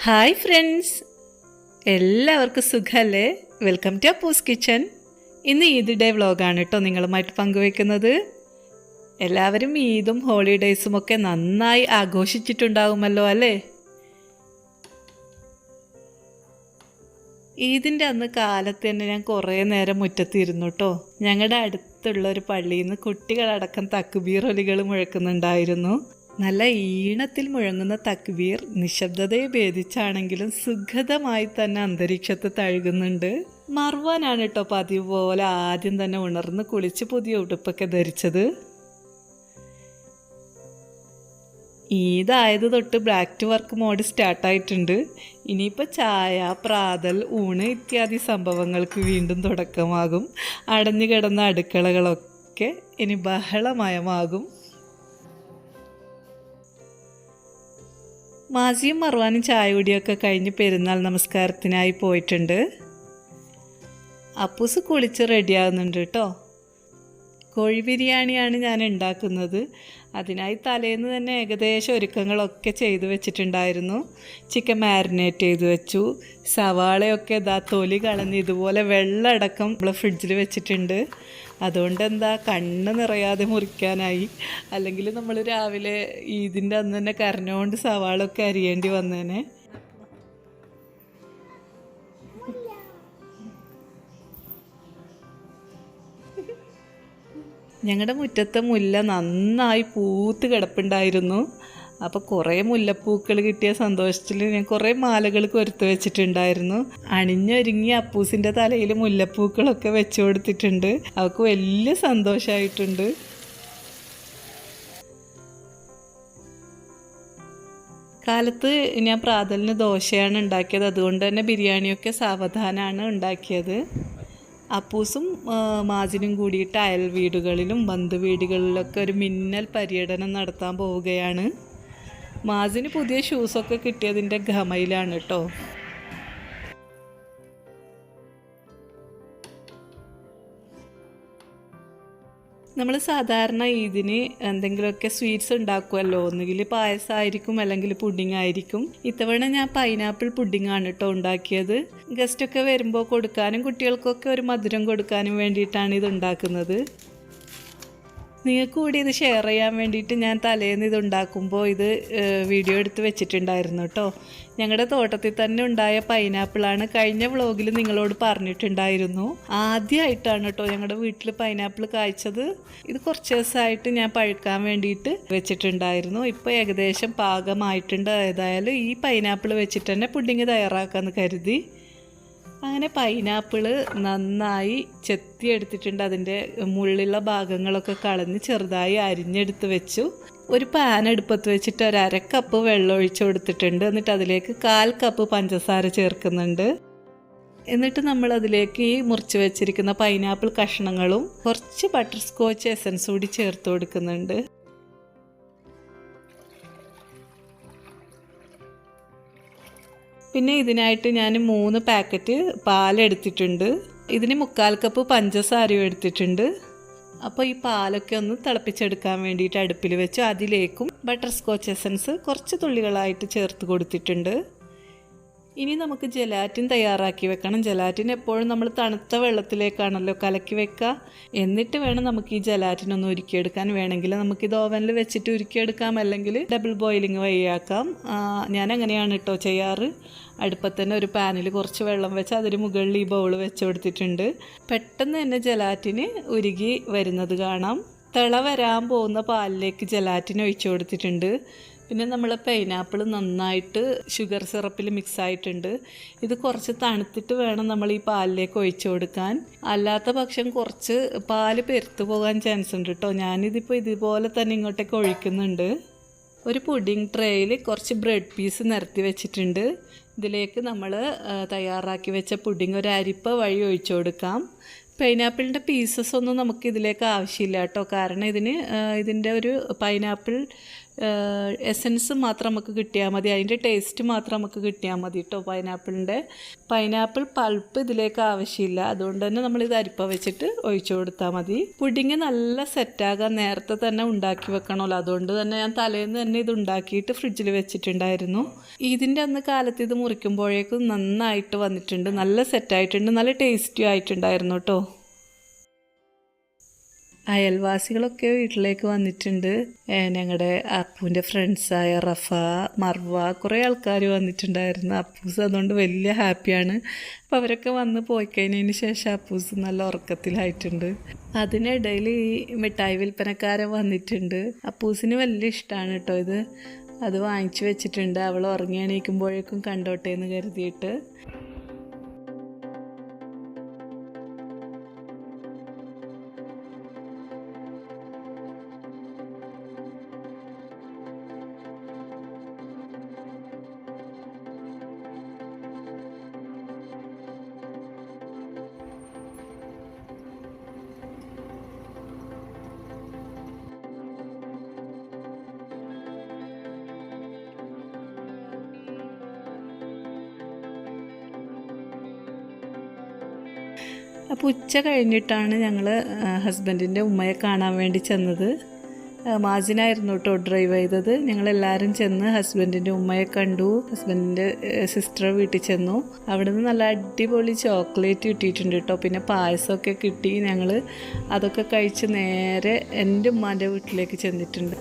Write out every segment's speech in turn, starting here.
Hi friends, എല്ലാവർക്കും സുഖമല്ലേ? Welcome to Appoos kitchen. ഇന്ന് ഈദ് ഡേ വ്ളോഗാണ് കേട്ടോ നിങ്ങളുമായിട്ട് പങ്കുവയ്ക്കുന്നത്. എല്ലാവരും ഈദും ഹോളിഡേയ്സും ഒക്കെ നന്നായി ആഘോഷിച്ചിട്ടുണ്ടാകുമല്ലോ അല്ലേ? ഈദിൻ്റെ അന്ന് കാലത്ത് തന്നെ ഞാൻ കുറേ നേരം മുറ്റത്തിരുന്നു കേട്ടോ. ഞങ്ങളുടെ അടുത്തുള്ള ഒരു പള്ളിയിൽ നിന്ന് കുട്ടികളടക്കം തക്ബീറൊലികൾ മുഴക്കുന്നുണ്ടായിരുന്നു. നല്ല ഈണത്തിൽ മുഴങ്ങുന്ന തക്ബീർ നിശബ്ദതയെ ഭേദിച്ചാണെങ്കിലും സുഖതമായി തന്നെ അന്തരീക്ഷത്തെ തഴുകുന്നുണ്ട്. മർവാനാണ് കേട്ടോ പതിവ് പോലെ ആദ്യം തന്നെ ഉണർന്ന് കുളിച്ച് പുതിയ ഉടുപ്പൊക്കെ ധരിച്ചത്. ഈദായത് തൊട്ട് ബ്ലാക്ക് ടു വർക്ക് മോഡ് സ്റ്റാർട്ടായിട്ടുണ്ട്. ഇനിയിപ്പോൾ ചായ, പ്രാതൽ, ഊണ് ഇത്യാദി സംഭവങ്ങൾക്ക് വീണ്ടും തുടക്കമാകും. അടഞ്ഞു കിടന്ന അടുക്കളകളൊക്കെ ഇനി ബഹളമയമാകും. മാസിയും മർവാനും ചായ കുടിയൊക്കെ കഴിഞ്ഞ് പെരുന്നാൾ നമസ്കാരത്തിനായി പോയിട്ടുണ്ട്. അപ്പൂസ് കുളിച്ച് റെഡിയാകുന്നുണ്ട് കേട്ടോ. കോഴി ബിരിയാണിയാണ് ഞാൻ ഉണ്ടാക്കുന്നത്. അതിനായി തലേന്ന് തന്നെ ഏകദേശം ഒരുക്കങ്ങളൊക്കെ ചെയ്തു വെച്ചിട്ടുണ്ടായിരുന്നു. ചിക്കൻ മാരിനേറ്റ് ചെയ്ത് വെച്ചു. സവാളയൊക്കെ തൊലി കളഞ്ഞ് ഇതുപോലെ വെള്ളമടക്കം നമ്മൾ ഫ്രിഡ്ജിൽ വെച്ചിട്ടുണ്ട്. അതുകൊണ്ട് കണ്ണ് നിറയാതെ മുറിക്കാനായി. അല്ലെങ്കിൽ നമ്മൾ രാവിലെ ഈദിൻ്റെ അന്ന് തന്നെ കരഞ്ഞുകൊണ്ട് സവാളൊക്കെ അരിയേണ്ടി വന്നേനെ. ഞങ്ങളുടെ മുറ്റത്തെ മുല്ല നന്നായി പൂത്ത് കിടപ്പുണ്ടായിരുന്നു. അപ്പോൾ കുറേ മുല്ലപ്പൂക്കൾ കിട്ടിയ സന്തോഷത്തിൽ ഞാൻ കുറേ മാലകൾ കൊരുത്ത് വെച്ചിട്ടുണ്ടായിരുന്നു. അണിഞ്ഞൊരുങ്ങി അപ്പൂസിൻ്റെ തലയിൽ മുല്ലപ്പൂക്കളൊക്കെ വെച്ചു കൊടുത്തിട്ടുണ്ട്. അവൾക്ക് വലിയ സന്തോഷമായിട്ടുണ്ട്. കാലത്ത് ഞാൻ പ്രാതലിന് ദോശയാണ് ഉണ്ടാക്കിയത്. അതുകൊണ്ട് തന്നെ ബിരിയാണിയൊക്കെ സാവധാനമാണ് ഉണ്ടാക്കിയത്. അപ്പൂസും മാജിനും കൂടിയിട്ട് അയൽ വീടുകളിലും ബന്ധുവീടുകളിലൊക്കെ ഒരു മിന്നൽ പര്യടനം നടത്താൻ പോവുകയാണ്. മാജിന് പുതിയ ഷൂസൊക്കെ കിട്ടിയതിൻ്റെ ഗമയിലാണ് കേട്ടോ. നമ്മൾ സാധാരണ ഈദിന് എന്തെങ്കിലുമൊക്കെ സ്വീറ്റ്സ് ഉണ്ടാക്കുമല്ലോ. ഒന്നുകിൽ പായസമായിരിക്കും, അല്ലെങ്കിൽ പുഡിംഗ് ആയിരിക്കും. ഇത്തവണ ഞാൻ പൈനാപ്പിൾ പുഡിംഗാണ് കേട്ടോ ഉണ്ടാക്കിയത്. ഗസ്റ്റൊക്കെ വരുമ്പോൾ കൊടുക്കാനും കുട്ടികൾക്കൊക്കെ ഒരു മധുരം കൊടുക്കാനും വേണ്ടിയിട്ടാണ് ഇത് ഉണ്ടാക്കുന്നത്. നിങ്ങൾക്ക് കൂടി ഇത് ഷെയർ ചെയ്യാൻ വേണ്ടിയിട്ട് ഞാൻ തലേന്ന് ഇത് ഉണ്ടാക്കുമ്പോൾ ഇത് വീഡിയോ എടുത്ത് വെച്ചിട്ടുണ്ടായിരുന്നു കേട്ടോ. ഞങ്ങളുടെ തോട്ടത്തിൽ തന്നെ ഉണ്ടായ പൈനാപ്പിളാണ്. കഴിഞ്ഞ വ്ളോഗിൽ നിങ്ങളോട് പറഞ്ഞിട്ടുണ്ടായിരുന്നു. ആദ്യമായിട്ടാണ് കേട്ടോ ഞങ്ങളുടെ വീട്ടിൽ പൈനാപ്പിൾ കായ്ച്ചത്. ഇത് കുറച്ച് ദിവസമായിട്ട് ഞാൻ പഴുക്കാൻ വേണ്ടിയിട്ട് വെച്ചിട്ടുണ്ടായിരുന്നു. ഇപ്പോൾ ഏകദേശം പാകമായിട്ടുണ്ട്. ഏതായാലും ഈ പൈനാപ്പിൾ വെച്ചിട്ട് തന്നെ പുഡിങ് തയ്യാറാക്കാമെന്ന് കരുതി. അങ്ങനെ പൈനാപ്പിള് നന്നായി ചെത്തിയെടുത്തിട്ടുണ്ട്. അതിൻ്റെ മുള്ളുള്ള ഭാഗങ്ങളൊക്കെ കളഞ്ഞ് ചെറുതായി അരിഞ്ഞെടുത്ത് വെച്ചു. ഒരു പാൻ അടുപ്പത്ത് വെച്ചിട്ട് ഒരു 1/2 കപ്പ് വെള്ളം ഒഴിച്ചു കൊടുത്തിട്ടുണ്ട്. എന്നിട്ട് അതിലേക്ക് 1/4 കപ്പ് പഞ്ചസാര ചേർക്കുന്നുണ്ട്. എന്നിട്ട് നമ്മൾ അതിലേക്ക് ഈ മുറിച്ച് വെച്ചിരിക്കുന്ന പൈനാപ്പിൾ കഷ്ണങ്ങളും കുറച്ച് ബട്ടർ സ്കോച്ച് എസൻസ് കൂടി ചേർത്ത് കൊടുക്കുന്നുണ്ട്. പിന്നെ ഇതിനായിട്ട് ഞാൻ 3 പാക്കറ്റ് പാലെടുത്തിട്ടുണ്ട്. ഇതിന് 1/4 കപ്പ് പഞ്ചസാരയും എടുത്തിട്ടുണ്ട്. അപ്പോൾ ഈ പാലൊക്കെ ഒന്ന് തിളപ്പിച്ചെടുക്കാൻ വേണ്ടിയിട്ട് അടുപ്പിൽ വെച്ച് അതിലേക്കും ബട്ടർ സ്കോച്ച് എസൻസ് കുറച്ച് തുള്ളികളായിട്ട് ചേർത്ത് കൊടുത്തിട്ടുണ്ട്. ഇനി നമുക്ക് ജെലാറ്റിൻ തയ്യാറാക്കി വെക്കണം. ജെലാറ്റിൻ എപ്പോഴും നമ്മൾ തണുത്ത വെള്ളത്തിലേക്കാണല്ലോ കലക്കി വെക്കുക. എന്നിട്ട് വേണം നമുക്ക് ഈ ജെലാറ്റിൻ ഒന്ന് ഉരുക്കിയെടുക്കാൻ. വേണമെങ്കിൽ നമുക്കിത് ഓവനിൽ വെച്ചിട്ട് ഉരുക്കിയെടുക്കാം, അല്ലെങ്കിൽ ഡബിൾ ബോയിലിംഗ് വഴിയാക്കാം. ഞാൻ അങ്ങനെയാണ് കേട്ടോ ചെയ്യാറ്. അടുപ്പത്ത് തന്നെ ഒരു പാനിൽ കുറച്ച് വെള്ളം വെച്ച് അതിന് മുകളിൽ ഈ ബൗൾ വെച്ച് കൊടുത്തിട്ടുണ്ട്. പെട്ടെന്ന് തന്നെ ജെലാറ്റിന് ഉരുകി വരുന്നത് കാണാം. തിള വരാൻ പോകുന്ന പാലിലേക്ക് ജെലാറ്റിൻ ഒഴിച്ചു കൊടുത്തിട്ടുണ്ട്. പിന്നെ നമ്മൾ പൈനാപ്പിൾ നന്നായിട്ട് ഷുഗർ സിറപ്പിൽ മിക്സ് ആയിട്ടുണ്ട്. ഇത് കുറച്ച് തണുത്തിട്ട് വേണം നമ്മൾ ഈ പാലിലേക്ക് ഒഴിച്ചു കൊടുക്കാൻ. അല്ലാത്ത പക്ഷം കുറച്ച് പാല് പെരുത്തു പോകാൻ ചാൻസ് ഉണ്ട് കേട്ടോ. ഞാനിതിപ്പോൾ ഇതുപോലെ തന്നെ ഇങ്ങോട്ടേക്ക് ഒഴിക്കുന്നുണ്ട്. ഒരു പുഡിംഗ് ട്രേയിൽ കുറച്ച് ബ്രെഡ് പീസ് നിരത്തി വെച്ചിട്ടുണ്ട്. ഇതിലേക്ക് നമ്മൾ തയ്യാറാക്കി വെച്ച പുഡിംഗ് ഒരു അരിപ്പ വഴി ഒഴിച്ചു കൊടുക്കാം. പൈനാപ്പിളിൻ്റെ പീസസ് ഒന്നും നമുക്ക് ഇതിലേക്ക് ആവശ്യമില്ല കേട്ടോ. കാരണം ഇതിൻ്റെ ഒരു പൈനാപ്പിൾ എസൻസ് മാത്രം നമുക്ക് കിട്ടിയാൽ മതി, അതിൻ്റെ ടേസ്റ്റ് മാത്രം നമുക്ക് കിട്ടിയാൽ മതി കേട്ടോ. പൈനാപ്പിൾ പൾപ്പ് ഇതിലേക്ക് ആവശ്യമില്ല, അതുകൊണ്ട് തന്നെ നമ്മളിത് അരിപ്പ വെച്ചിട്ട് ഒഴിച്ചു കൊടുത്താൽ മതി. പുഡിങ് നല്ല സെറ്റാകാൻ നേരത്തെ തന്നെ ഉണ്ടാക്കി വെക്കണമല്ലോ, അതുകൊണ്ട് തന്നെ ഞാൻ തലേന്ന് തന്നെ ഇത് ഉണ്ടാക്കിയിട്ട് ഫ്രിഡ്ജിൽ വെച്ചിട്ടുണ്ടായിരുന്നു. ഇതിൻ്റെ അന്ന് കാലത്ത് ഇത് മുറിക്കുമ്പോഴേക്കും നന്നായിട്ട് വന്നിട്ടുണ്ട്, നല്ല സെറ്റായിട്ടുണ്ട്, നല്ല ടേസ്റ്റി ആയിട്ടുണ്ടായിരുന്നു കേട്ടോ. അയൽവാസികളൊക്കെ വീട്ടിലേക്ക് വന്നിട്ടുണ്ട്. ഞങ്ങളുടെ അപ്പുവിൻ്റെ ഫ്രണ്ട്സായ റഫ, മർവ, കുറേ ആൾക്കാർ വന്നിട്ടുണ്ടായിരുന്നു. അപ്പൂസ് അതുകൊണ്ട് വലിയ ഹാപ്പിയാണ്. അപ്പോൾ അവരൊക്കെ വന്ന് പോയി കഴിഞ്ഞതിന് ശേഷം അപ്പൂസ് നല്ല ഉറക്കത്തിലായിട്ടുണ്ട്. അതിനിടയിൽ ഈ മിഠായി വിൽപ്പനക്കാരൻ വന്നിട്ടുണ്ട്. അപ്പൂസിന് വലിയ ഇഷ്ടമാണ് കേട്ടോ ഇത്. അത് വാങ്ങിച്ചു വെച്ചിട്ടുണ്ട്, അവൾ ഉറങ്ങി എണീക്കുമ്പോഴേക്കും കണ്ടോട്ടെ എന്ന് കരുതിയിട്ട്. അപ്പോൾ ഉച്ച കഴിഞ്ഞിട്ടാണ് ഞങ്ങൾ ഹസ്ബൻഡിൻ്റെ ഉമ്മയെ കാണാൻ വേണ്ടി ചെന്നത്. മാജിനായിരുന്നു കേട്ടോ ഡ്രൈവ് ചെയ്തത്. ഞങ്ങളെല്ലാവരും ചെന്ന് ഹസ്ബൻഡിൻ്റെ ഉമ്മയെ കണ്ടു. ഹസ്ബൻഡിൻ്റെ സിസ്റ്റർ വീട്ടിൽ ചെന്നു. അവിടെ നിന്ന് നല്ല അടിപൊളി ചോക്ലേറ്റ് കിട്ടിയിട്ടുണ്ട് കേട്ടോ. പിന്നെ പായസമൊക്കെ കിട്ടി. ഞങ്ങൾ അതൊക്കെ കഴിച്ച് നേരെ എൻ്റെ ഉമ്മാൻ്റെ വീട്ടിലേക്ക് ചെന്നിട്ടുണ്ട്.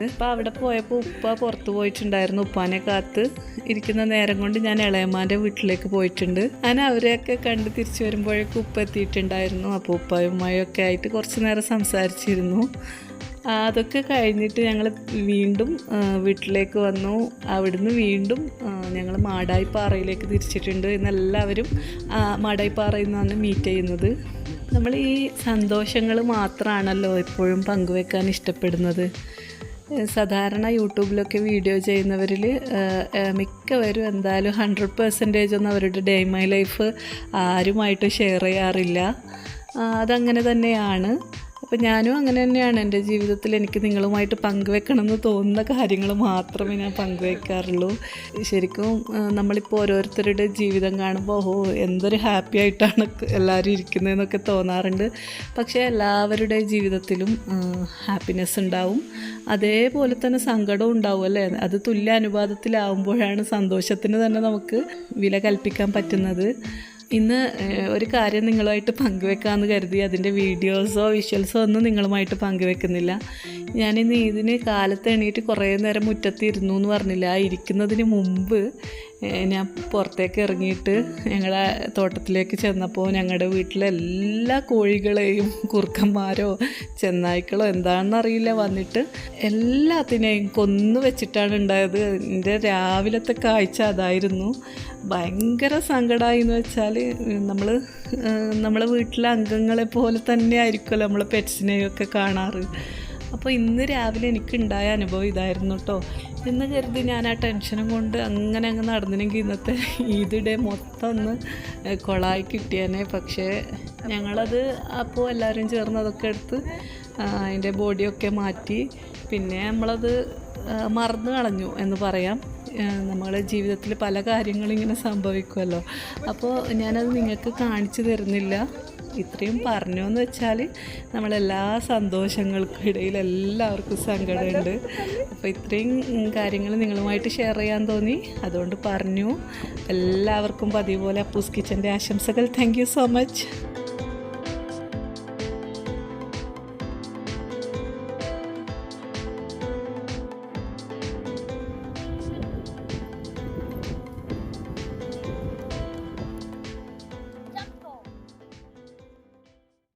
ഇപ്പം അവിടെ പോയപ്പോൾ ഉപ്പ പുറത്ത് പോയിട്ടുണ്ടായിരുന്നു. ഉപ്പാനെ കാത്ത് ഇരിക്കുന്ന നേരം കൊണ്ട് ഞാൻ ഇളയമ്മാൻ്റെ വീട്ടിലേക്ക് പോയിട്ടുണ്ട്. ഞാൻ അവരെയൊക്കെ കണ്ട് തിരിച്ചു വരുമ്പോഴേക്കും ഉപ്പ എത്തിയിട്ടുണ്ടായിരുന്നു. അപ്പോൾ ഉപ്പയും ഉമ്മയും ഒക്കെ ആയിട്ട് കുറച്ച് നേരം സംസാരിച്ചിരുന്നു. അതൊക്കെ കഴിഞ്ഞിട്ട് ഞങ്ങൾ വീണ്ടും വീട്ടിലേക്ക് വന്നു. അവിടുന്ന് വീണ്ടും ഞങ്ങൾ മാടായിപ്പാറയിലേക്ക് തിരിച്ചിട്ടുണ്ട്. ഇന്നെല്ലാവരും മാടായിപ്പാറയിൽ നിന്നാണ് മീറ്റ് ചെയ്യുന്നത്. നമ്മൾ ഈ സന്തോഷങ്ങൾ മാത്രമാണല്ലോ എപ്പോഴും പങ്കുവെക്കാൻ ഇഷ്ടപ്പെടുന്നത്. സാധാരണ യൂട്യൂബിലൊക്കെ വീഡിയോ ചെയ്യുന്നവരിൽ മിക്കവരും എന്തായാലും 100% ഒന്നും അവരുടെ ഡേ മൈ ലൈഫ് ആരുമായിട്ട് ഷെയർ ചെയ്യാറില്ല. അതങ്ങനെ തന്നെയാണ്. അപ്പോൾ ഞാനും അങ്ങനെ തന്നെയാണ്. എൻ്റെ ജീവിതത്തിൽ എനിക്ക് നിങ്ങളുമായിട്ട് പങ്കുവെക്കണം എന്ന് തോന്നുന്ന കാര്യങ്ങൾ മാത്രമേ ഞാൻ പങ്കുവെക്കാറുള്ളൂ. ശരിക്കും നമ്മളിപ്പോൾ ഓരോരുത്തരുടെ ജീവിതം കാണുമ്പോൾ എന്തൊരു ഹാപ്പി ആയിട്ടാണ് എല്ലാവരും ഇരിക്കുന്നതെന്നൊക്കെ തോന്നാറുണ്ട്. പക്ഷേ എല്ലാവരുടെ ജീവിതത്തിലും ഹാപ്പിനെസ് ഉണ്ടാവും, അതേപോലെ തന്നെ സങ്കടവും ഉണ്ടാവും അല്ലേ. അത് തുല്യ അനുപാതത്തിലാവുമ്പോഴാണ് സന്തോഷത്തിന് തന്നെ നമുക്ക് വില കൽപ്പിക്കാൻ പറ്റുന്നത്. ഇന്ന് ഒരു കാര്യം നിങ്ങളുമായിട്ട് പങ്കുവെക്കാമെന്ന് കരുതി അതിൻ്റെ വീഡിയോസോ വിഷ്വൽസോ ഒന്നും നിങ്ങളുമായിട്ട് പങ്കുവെക്കുന്നില്ല. ഞാനിന്ന് ഇതിന് കാലത്ത് എണീറ്റ് കുറേ നേരം മുറ്റത്തിരുന്നു എന്ന് പറഞ്ഞില്ല. ആ ഇരിക്കുന്നതിന് മുമ്പ് ഞാൻ പുറത്തേക്ക് ഇറങ്ങിയിട്ട് ഞങ്ങളുടെ തോട്ടത്തിലേക്ക് ചെന്നപ്പോൾ ഞങ്ങളുടെ വീട്ടിലെ എല്ലാ കോഴികളെയും കുറുക്കന്മാരോ ചെന്നായ്ക്കളോ എന്താണെന്നറിയില്ല വന്നിട്ട് എല്ലാത്തിനെയും കൊന്നു വെച്ചിട്ടാണ് ഉണ്ടായത്. എൻ്റെ രാവിലത്തെ കാഴ്ച അതായിരുന്നു. ഭയങ്കര സങ്കടമായി എന്ന് വെച്ചാൽ നമ്മളെ വീട്ടിലെ അംഗങ്ങളെ പോലെ തന്നെ ആയിരിക്കുമല്ലോ നമ്മൾ പെറ്റ്സിനെയൊക്കെ കാണാറ്. അപ്പോൾ ഇന്ന് രാവിലെ എനിക്കുണ്ടായ അനുഭവം ഇതായിരുന്നു കേട്ടോ. എന്ന് കരുതി ഞാൻ ആ ടെൻഷനും കൊണ്ട് അങ്ങനെ അങ്ങ് നടന്നിനെങ്കിൽ ഇന്നത്തെ ഈദ് ഡേ മൊത്തം ഒന്ന് കൊളായി കിട്ടിയേനെ. പക്ഷേ ഞങ്ങളത് അപ്പോൾ എല്ലാവരും ചേർന്ന് അതൊക്കെ എടുത്ത് അതിൻ്റെ ബോഡിയൊക്കെ മാറ്റി. പിന്നെ നമ്മളത് മറന്നു കളഞ്ഞു എന്ന് പറയാം. നമ്മളെ ജീവിതത്തിൽ പല കാര്യങ്ങളും ഇങ്ങനെ സംഭവിക്കുമല്ലോ. അപ്പോൾ ഞാനത് നിങ്ങൾക്ക് കാണിച്ചു തരുന്നില്ല. ഇത്രയും പറഞ്ഞു എന്ന് വെച്ചാൽ നമ്മളെല്ലാ സന്തോഷങ്ങൾക്കും ഇടയിൽ എല്ലാവർക്കും സങ്കടമുണ്ട്. അപ്പോൾ ഇത്രയും കാര്യങ്ങൾ നിങ്ങളുമായിട്ട് ഷെയർ ചെയ്യാൻ തോന്നി, അതുകൊണ്ട് പറഞ്ഞു. എല്ലാവർക്കും പതിപോലെ അപ്പൂസ് കിച്ചൻ്റെ ആശംസകൾ. Thank you so much.